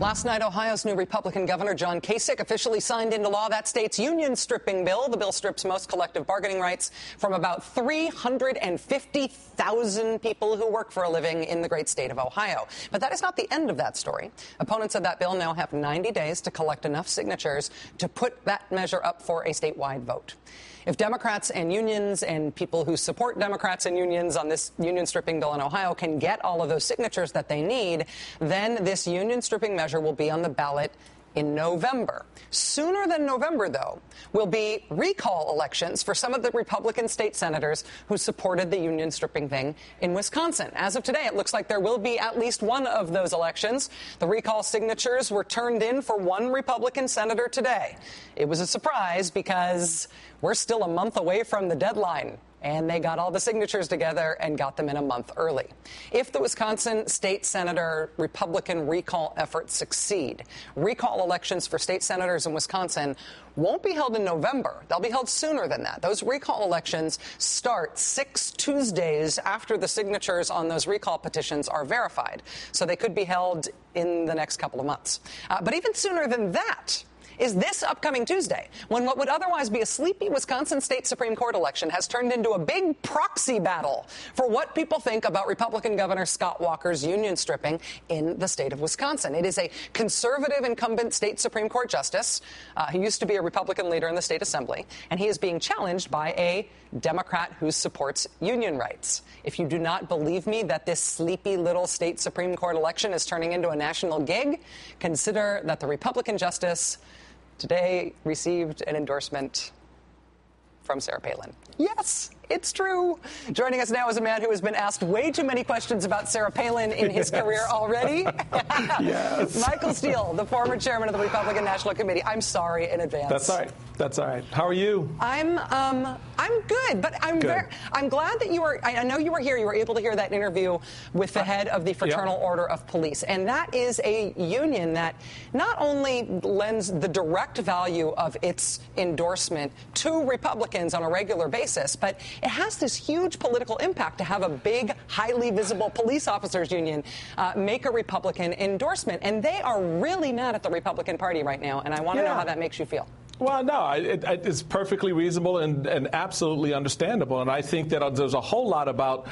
Last night, Ohio's new Republican Governor John Kasich officially signed into law that state's union stripping bill. The bill strips most collective bargaining rights from about 350,000 people who work for a living in the great state of Ohio. But that is not the end of that story. Opponents of that bill now have 90 days to collect enough signatures to put that measure up for a statewide vote. If Democrats and unions and people who support Democrats and unions on this union stripping bill in Ohio can get all of those signatures that they need, then this union stripping measure will be on the ballot in November. Sooner than November, though, will be recall elections for some of the Republican state senators who supported the union stripping thing in Wisconsin. As of today, it looks like there will be at least one of those elections. The recall signatures were turned in for one Republican senator today. It was a surprise because we're still a month away from the deadline. And they got all the signatures together and got them in a month early. If the Wisconsin state senator Republican recall efforts succeed, recall elections for state senators in Wisconsin won't be held in November. They'll be held sooner than that. Those recall elections start 6 Tuesdays after the signatures on those recall petitions are verified. So they could be held in the next couple of months. But even sooner than that is this upcoming Tuesday, when what would otherwise be a sleepy Wisconsin State Supreme Court election has turned into a big proxy battle for what people think about Republican Governor Scott Walker's union stripping in the state of Wisconsin. It is a conservative incumbent state Supreme Court justice who used to be a Republican leader in the state assembly, and he is being challenged by a Democrat who supports union rights. If you do not believe me that this sleepy little state Supreme Court election is turning into a national gig, consider that the Republican justice today received an endorsement from Sarah Palin. Yes, it's true. Joining us now is a man who has been asked way too many questions about Sarah Palin in his career already. Yes. Michael Steele, the former chairman of the Republican National Committee. I'm sorry in advance. That's all right. That's all right. How are you? I'm good, but I'm glad that you were. I know you were here. You were able to hear that interview with the head of the Fraternal Order of Police, and that is a union that not only lends the direct value of its endorsement to Republicans on a regular basis, but it has this huge political impact to have a big, highly visible police officers union make a Republican endorsement, and they are really mad at the Republican Party right now, and I want to know how that makes you feel. Well, no, it's perfectly reasonable and absolutely understandable. And I think that there's a whole lot about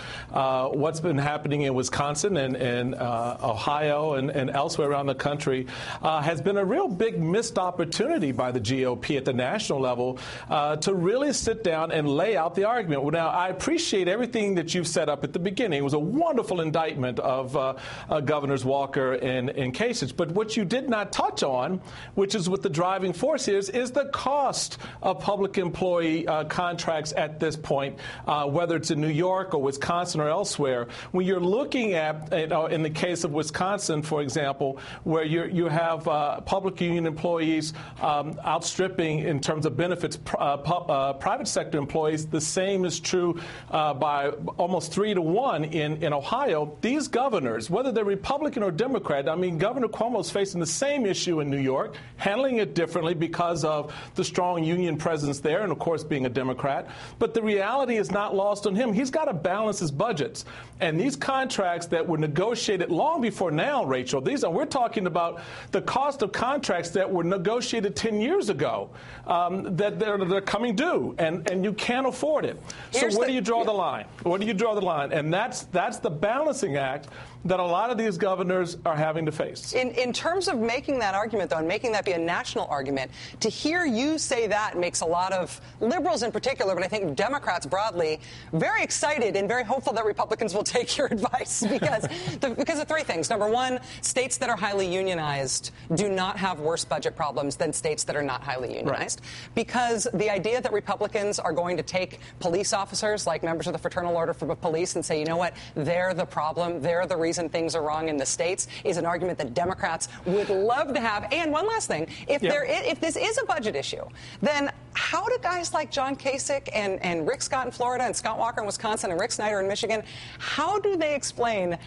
what's been happening in Wisconsin and Ohio and elsewhere around the country has been a real big missed opportunity by the GOP at the national level to really sit down and lay out the argument. Now, I appreciate everything that you've set up at the beginning. It was a wonderful indictment of Governors Walker and Kasich. But what you did not touch on, which is what the driving force is the cost of public employee contracts at this point, whether it's in New York or Wisconsin or elsewhere. When you're looking at, in the case of Wisconsin, for example, where you have public union employees outstripping in terms of benefits private sector employees, the same is true by almost 3 to 1 in Ohio. These governors, whether they're Republican or Democrat, I mean, Governor Cuomo's facing the same issue in New York, handling it differently because of the strong union presence there, and of course being a Democrat. But the reality is not lost on him. He's got to balance his budgets. And these contracts that were negotiated long before now, Rachel, we're talking about the cost of contracts that were negotiated 10 years ago, that they're coming due, and you can't afford it. So where do you draw the line? Where do you draw the line? And that's the balancing act that a lot of these governors are having to face. In terms of making that argument, though, and making that be a national argument, to hear you say that makes a lot of liberals in particular, but I think Democrats broadly, very excited and very hopeful that Republicans will take your advice because of three things. Number one, states that are highly unionized do not have worse budget problems than states that are not highly unionized. Right. Because the idea that Republicans are going to take police officers, like members of the Fraternal Order of Police, and say, you know what, they're the problem, they're the reason things are wrong in the states, is an argument that Democrats would love to have. And one last thing, if this is a budget issue, then how do guys like John Kasich and Rick Scott in Florida and Scott Walker in Wisconsin and Rick Snyder in Michigan, how do they explain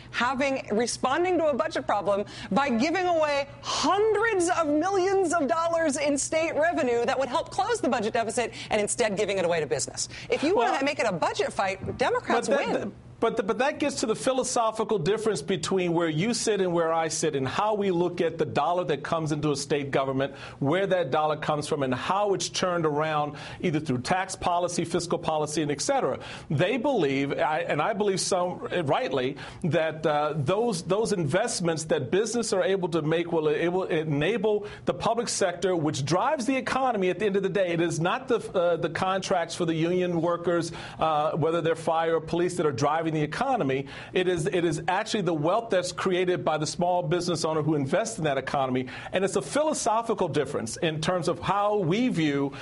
responding to a budget problem by giving away hundreds of millions of dollars in state revenue that would help close the budget deficit and instead giving it away to business? If you want to make it a budget fight, Democrats win. But that gets to the philosophical difference between where you sit and where I sit, and how we look at the dollar that comes into a state government, where that dollar comes from, and how it's turned around either through tax policy, fiscal policy, and et cetera. They believe, and I believe some rightly, that those investments that business are able to make will enable the public sector, which drives the economy at the end of the day. It is not the contracts for the union workers, whether they're fire or police, that are driving the economy. It is actually the wealth that's created by the small business owner who invests in that economy. And it's a philosophical difference in terms of how we view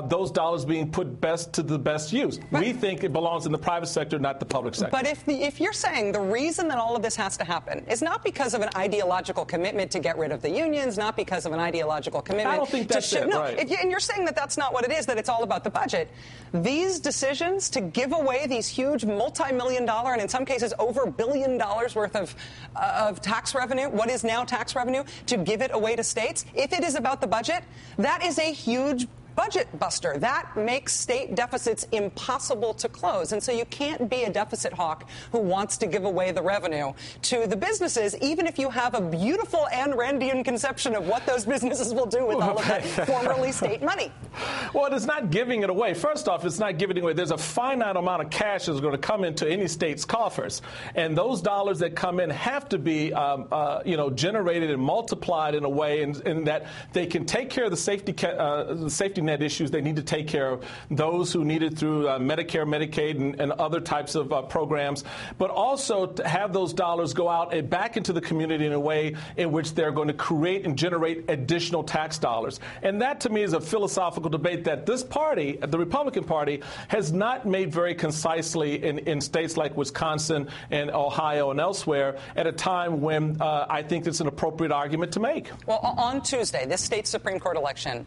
those dollars being put to the best use. We think it belongs in the private sector, not the public sector. But if you're saying the reason that all of this has to happen is not because of an ideological commitment to get rid of the unions, not because of an ideological commitment. I don't think that's it, right. And you're saying that that's not what it is, that it's all about the budget. These decisions to give away these huge multi-million-dollar and in some cases over $1 billion worth of tax revenue, what is now tax revenue, to give it away to states, if it is about the budget, that is a huge budget buster. That makes state deficits impossible to close. And so you can't be a deficit hawk who wants to give away the revenue to the businesses, even if you have a beautiful Ayn Randian conception of what those businesses will do with all of that formerly state money. Well, it's not giving it away. First off, it's not giving it away. There's a finite amount of cash that's going to come into any state's coffers. And those dollars that come in have to be generated and multiplied in a way in that they can take care of the safety net issues. They need to take care of those who need it through Medicare, Medicaid, and other types of programs, but also to have those dollars go out and back into the community in a way in which they're going to create and generate additional tax dollars. And that, to me, is a philosophical debate that this party, the Republican Party, has not made very concisely in states like Wisconsin and Ohio and elsewhere at a time when I think it's an appropriate argument to make. Well, on Tuesday, this state Supreme Court election,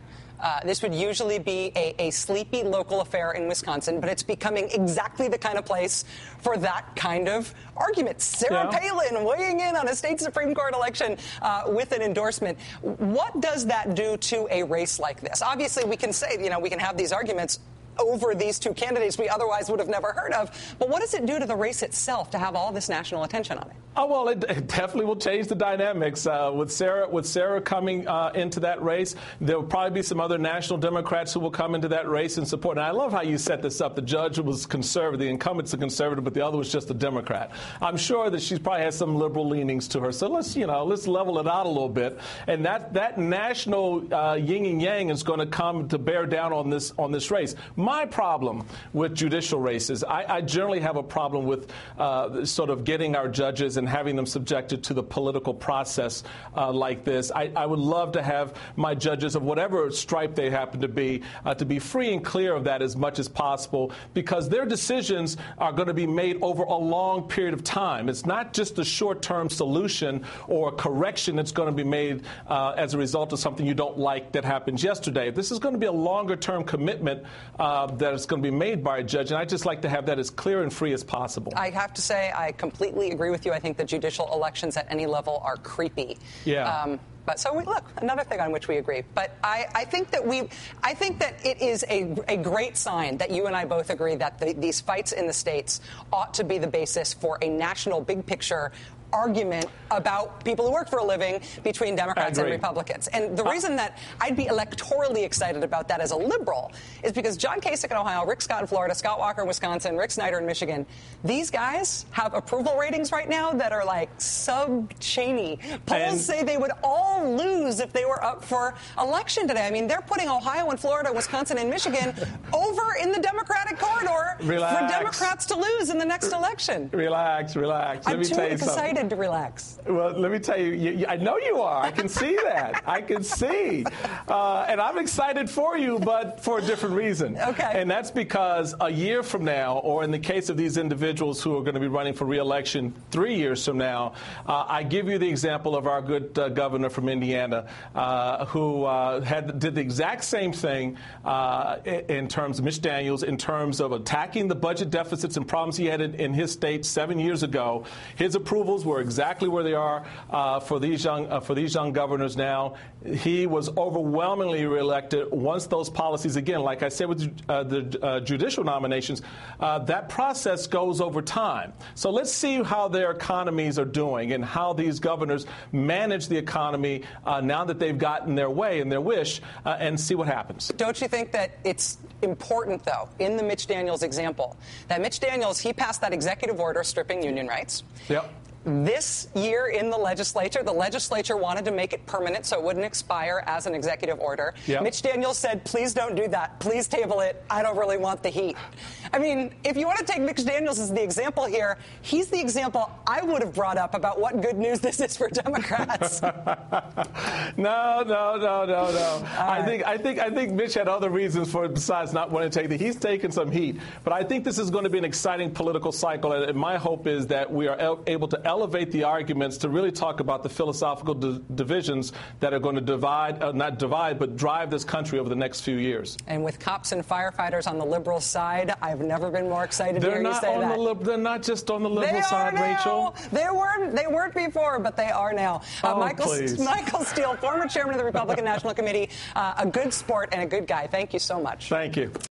this would usually be a sleepy local affair in Wisconsin, but it's becoming exactly the kind of place for that kind of argument. Sarah Palin weighing in on a state Supreme Court election with an endorsement. What does that do to a race like this? Obviously, we can say, we can have these arguments over these two candidates we otherwise would have never heard of. But what does it do to the race itself to have all this national attention on it? Oh, well, it definitely will change the dynamics. With Sarah coming into that race, there will probably be some other national Democrats who will come into that race and support. And I love how you set this up. The judge was conservative, the incumbent's a conservative, but the other was just a Democrat. I'm sure that she's probably has some liberal leanings to her. So let's level it out a little bit. And that national yin and yang is going to come to bear down on this race. My problem with judicial races, I generally have a problem with sort of getting our judges and having them subjected to the political process like this. I would love to have my judges of whatever stripe they happen to be free and clear of that as much as possible, because their decisions are going to be made over a long period of time. It's not just a short-term solution or a correction that's going to be made as a result of something you don't like that happens yesterday. This is going to be a longer-term commitment that is going to be made by a judge, and I'd just like to have that as clear and free as possible. I have to say I completely agree with you. I think that judicial elections at any level are creepy. Yeah. But so look, another thing on which we agree. But I think that it is a great sign that you and I both agree that these fights in the states ought to be the basis for a national big picture argument about people who work for a living between Democrats and Republicans. And the reason that I'd be electorally excited about that as a liberal is because John Kasich in Ohio, Rick Scott in Florida, Scott Walker in Wisconsin, Rick Snyder in Michigan, these guys have approval ratings right now that are like sub-Cheney. Polls say they would all lose if they were up for election today. I mean, they're putting Ohio and Florida, Wisconsin and Michigan over in the Democratic corridor for Democrats to lose in the next election. Relax. I'm too excited to relax. Well, let me tell you, I know you are. I can see that. I can see. And I'm excited for you, but for a different reason. Okay. And that's because a year from now, or in the case of these individuals who are going to be running for re-election 3 years from now, I give you the example of our good governor from Indiana, who did the exact same thing in terms of Mitch Daniels, in terms of attacking the budget deficits and problems he had in his state 7 years ago. His approvals were exactly where they are for these young governors now. He was overwhelmingly reelected once those policies, again, like I said with the judicial nominations, that process goes over time. So let's see how their economies are doing and how these governors manage the economy now that they've gotten their way and their wish, and see what happens. Don't you think that it's important, though, in the Mitch Daniels example, that Mitch Daniels, he passed that executive order stripping union rights. Yep. This year in the legislature wanted to make it permanent so it wouldn't expire as an executive order. Yep. Mitch Daniels said, please don't do that. Please table it. I don't really want the heat. I mean, if you want to take Mitch Daniels as the example here, he's the example I would have brought up about what good news this is for Democrats. No. I think Mitch had other reasons for it besides not wanting to take He's taken some heat. But I think this is going to be an exciting political cycle. And my hope is that we are able to elevate the arguments to really talk about the philosophical divisions that are going to not divide, but drive this country over the next few years. And with cops and firefighters on the liberal side, I've never been more excited to hear you say that. They're not just on the liberal side, Rachel. They weren't before, but they are now. Michael Steele, former chairman of the Republican National Committee, a good sport and a good guy. Thank you so much. Thank you.